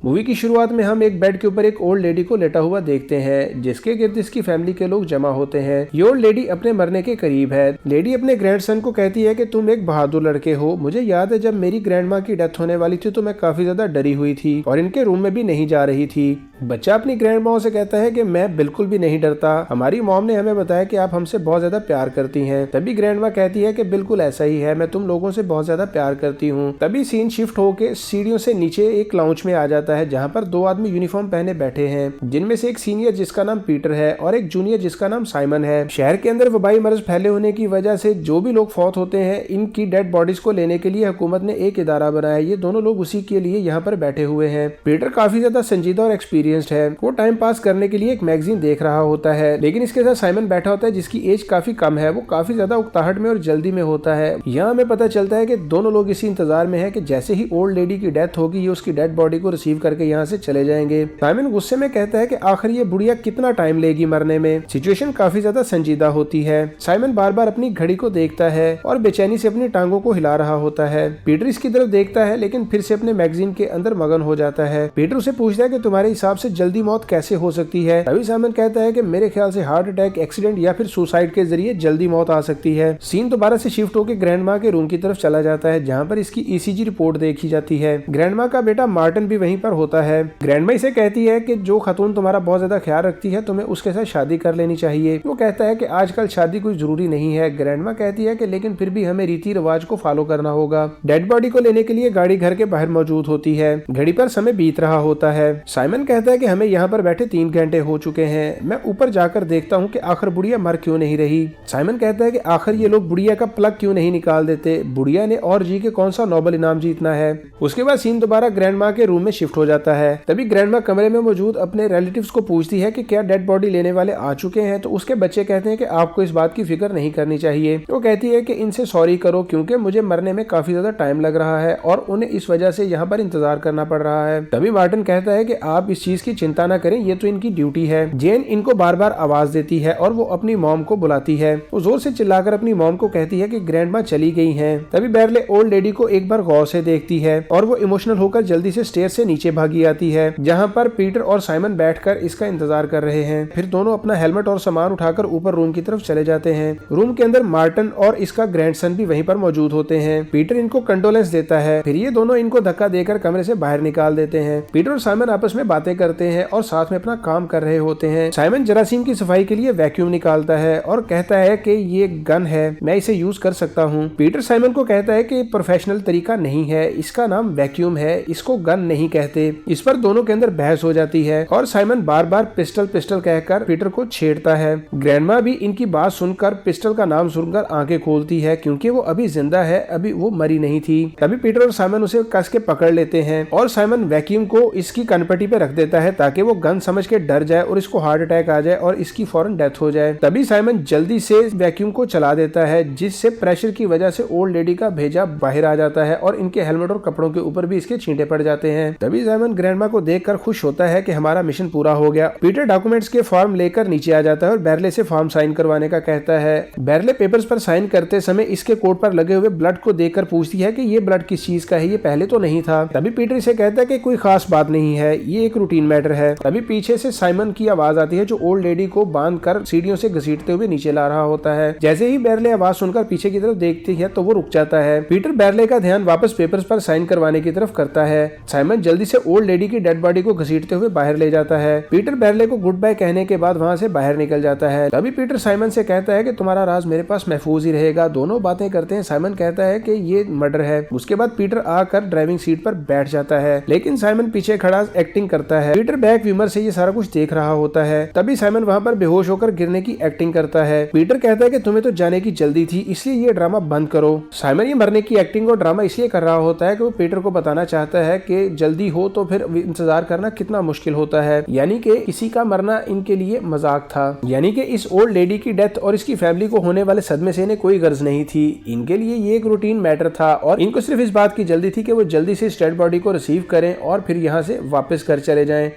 Movie की शुरुआत में हम एक बेड के ऊपर एक ओल्ड लेडी को लेटा हुआ देखते हैं, जिसके गिर्द इसकी फैमिली के लोग जमा होते हैं। ये ओल्ड लेडी अपने मरने के करीब है। लेडी अपने ग्रैंडसन को कहती है कि तुम एक बहादुर लड़के हो। मुझे याद है जब मेरी ग्रैंड माँ की डेथ होने वाली थी तो मैं काफी ज्यादा डरी हुई थी और इनके रूम में भी नहीं जा रही थी। बच्चा अपनी ग्रैंड माँ से कहता है कि मैं बिल्कुल भी नहीं डरता, हमारी मॉम ने हमें बताया कि आप हमसे बहुत ज्यादा प्यार करती हैं। तभी ग्रैंड माँ कहती है कि बिल्कुल ऐसा ही है, मैं तुम लोगों से बहुत ज्यादा प्यार करती हूँ। तभी सीन शिफ्ट होके सीढ़ियों से नीचे एक लाउंज में आ जाता है, जहाँ पर दो आदमी यूनिफॉर्म पहने बैठे हैं, जिनमें से एक सीनियर जिसका नाम पीटर है और एक जूनियर जिसका नाम साइमन है। शहर के अंदर वबाई मर्ज फैले होने की वजह से जो भी लोग फौत होते हैं, इनकी डेड बॉडीज को लेने के लिए हुकूमत ने एक इदारा बनाया। ये दोनों लोग उसी के लिए यहाँ पर बैठे हुए हैं। पीटर काफी ज्यादा संजीदा और एक्सपीरियंस्ड है। वो टाइम पास करने के लिए एक मैगजीन देख रहा होता है, लेकिन इसके साथ साइमन बैठा होता है जिसकी एज काफी कम है। वो काफी ज्यादा उकताहट में और जल्दी में होता है। यहाँ हमें पता चलता है कि दोनों लोग इसी इंतजार में है कि जैसे ही ओल्ड लेडी की डेथ होगी ये उसकी डेड बॉडी को रिसीव करके यहाँ से चले जाएंगे। साइमन गुस्से में कहता है कि आखिर ये बुढ़िया कितना टाइम लेगी मरने में। सिचुएशन काफी ज्यादा संजीदा होती है। साइमन बार बार अपनी घड़ी को देखता है और बेचैनी से अपनी टांगों को हिला रहा होता है। पीटर इसकी तरफ देखता है लेकिन फिर से अपने मैगजीन के अंदर मगन हो जाता है। पीटर उसे पूछता है कि तुम्हारे हिसाब से जल्दी मौत कैसे हो सकती है। तभी साइमन कहता है कि मेरे ख्याल से हार्ट अटैक, एक्सीडेंट या फिर सुसाइड के जरिए जल्दी मौत आ सकती है। सीन दोबारा से शिफ्ट होकर ग्रैंड माँ के रूम की तरफ चला जाता है, जहाँ पर इसकी ईसीजी रिपोर्ट देखी जाती है। ग्रैंड माँ का बेटा मार्टिन भी वहीं पर होता है। ग्रैंड माँ इसे कहती है कि जो खातून तुम्हारा बहुत ज्यादा ख्याल रखती है तुम्हें उसके साथ शादी कर लेनी चाहिए। वो कहता है कि आजकल शादी कोई जरूरी नहीं है। ग्रैंड माँ कहती है कि लेकिन फिर भी हमें रीति रिवाज को फॉलो करना होगा। डेड बॉडी को लेने के लिए गाड़ी घर के बाहर मौजूद होती है। घड़ी पर समय बीत रहा होता है। साइमन कहता है कि हमें यहाँ पर बैठे 3 घंटे हो चुके हैं। मैं ऊपर जाकर देखता हूँ कि आखिर बुढ़िया मर क्यों नहीं रही। साइमन कहता है कि आखिर ये लोग बुढ़िया का प्लग क्यों नहीं निकाल देते। बुढ़िया ने और जी के कौन सा नोबेल इनाम जीतना है। उसके बाद सीन दोबारा ग्रैंड माँ के रूम में शिफ्ट हो जाता है। तभी ग्रैंड माँ कमरे में मौजूद अपने रिलेटिव्स को पूछती है कि क्या डेड बॉडी लेने वाले आ चुके हैं। तो उसके बच्चे कहते हैं कि आपको इस बात की फिक्र नहीं करनी चाहिए। वो कहती है कि इनसे सॉरी करो क्योंकि मुझे मरने में काफी ज्यादा टाइम लग रहा है और उन्हें इस वजह से यहाँ पर इंतजार करना पड़ रहा है। तभी मार्टिन कहता है कि आप इस चीज की चिंता न करें, ये तो इनकी ड्यूटी है। जेन इनको बार बार आवाज देती है और वो अपनी मॉम को बुलाती है। वो जोर से चिल्लाकर अपनी मॉम को कहती है कि ग्रैंड माँ चली गई हैं। तभी बेरले ओल्ड लेडी को एक बार गौर से देखती है और वो इमोशनल होकर जल्दी से स्टेयर से नीचे भागी आती है, जहाँ पर पीटर और साइमन बैठकर इसका इंतजार कर रहे हैं। फिर दोनों अपना हेलमेट और सामान उठाकर ऊपर रूम की तरफ चले जाते हैं। रूम के अंदर मार्टिन और इसका ग्रैंडसन भी वहीं पर मौजूद होते हैं। पीटर इनको कंडोलेंस देता है, फिर ये दोनों इनको धक्का देकर कमरे से बाहर निकाल देते हैं। पीटर और साइमन आपस में बातें करते हैं और साथ में अपना काम कर रहे होते हैं। साइमन जरासीम की सफाई के लिए वैक्यूम निकालता है और कहता है कि ये गन है, मैं इसे यूज कर सकता हूँ। पीटर साइमन को कहता है कि प्रोफेशनल तरीका नहीं है, इसका नाम वैक्यूम है, इसको गन नहीं कहते। इस पर दोनों के अंदर बहस हो जाती है और साइमन बार बार पिस्टल पिस्टल कहकर पीटर को छेड़ता है। ग्रैंडमा भी इनकी बात सुनकर पिस्टल का नाम सुनकर आंखें खोलती है क्योंकि वो अभी जिंदा है, अभी वो मरी नहीं थी। तभी पीटर और साइमन उसे कस के पकड़ लेते हैं और साइमन वैक्यूम को इसकी कनपट्टी पे रख देता है ताकि वो गन समझ के डर जाए और इसको हार्ट अटैक आ जाए और इसकी फौरन डेथ हो जाए। तभी साइमन जल्दी से वैक्यूम को चला देता है, जिससे प्रेशर की वजह से ओल्ड लेडी का भेजा बाहर आ जाता है और इनके हेलमेट और कपड़ों के ऊपर भी इसके छींटे पड़ जाते हैं। तभी साइमन ग्रैंडमा को देखकर खुश होता है कि हमारा मिशन पूरा हो गया। पीटर डॉक्यूमेंट्स के फॉर्म लेकर नीचे आ जाता है और बेरले से फॉर्म साइन करवाने का कहता है। बेरले पेपर्स पर साइन करते समय इसके कोट पर लगे हुए ब्लड को देखकर पूछती है कि ये ब्लड किस चीज का है, ये पहले तो नहीं था। तभी पीटर इसे कहता है कि कोई खास बात नहीं है, ये एक रूटीन मैटर है। तभी पीछे से साइमन की आवाज आती है जो ओल्ड लेडी को बांधकर सीढ़ियों से घसीटते हुए नीचे ला रहा होता है। जैसे ही बेरले आवाज सुनकर पीछे की तरफ देखती है तो वो रुक जाता है। पीटर बेरले का ध्यान वापस पेपर्स पर साइन करवाने की तरफ करता है। साइमन जल्दी से ओल्ड लेडी की डेड बॉडी को घसीटते हुए बाहर ले जाता है। पीटर बेरले को गुड बाय कहने के बाद वहाँ से बाहर निकल जाता है। तभी पीटर साइमन से कहता है कि तुम्हारा राज मेरे पास महफूज ही रहेगा। दोनों बातें करते हैं। साइमन कहता है कि ये मर्डर है। उसके बाद पीटर आकर ड्राइविंग सीट पर बैठ जाता है, लेकिन साइमन पीछे खड़ा एक्टिंग करता है। पीटर बैक व्यूमर से ये सारा कुछ देख रहा होता है। तभी साइमन वहाँ पर बेहोश होकर गिरने की एक्टिंग करता है। पीटर कहता है कि तुम्हें तो जाने की जल्दी थी, इसलिए ये ड्रामा बंद करो। साइमन ये मरने की एक्टिंग और ड्रामा इसलिए कर रहा होता है कि वो पीटर को बताना चाहता है कि जल्दी हो तो फिर इंतजार करना कितना मुश्किल होता है, यानी कि किसी का मरना इनके लिए मजाक था। यानी कि इस ओल्ड लेडी की डेथ और इसकी फैमिली को होने वाले सदमे से इन्हें कोई गर्ज नहीं थी। इनके लिए ये एक रूटीन मैटर था और इनको सिर्फ इस बात की जल्दी थी कि वो जल्दी से इस डेड बॉडी को रिसीव करें और फिर यहाँ से वापस घर चले जाएं।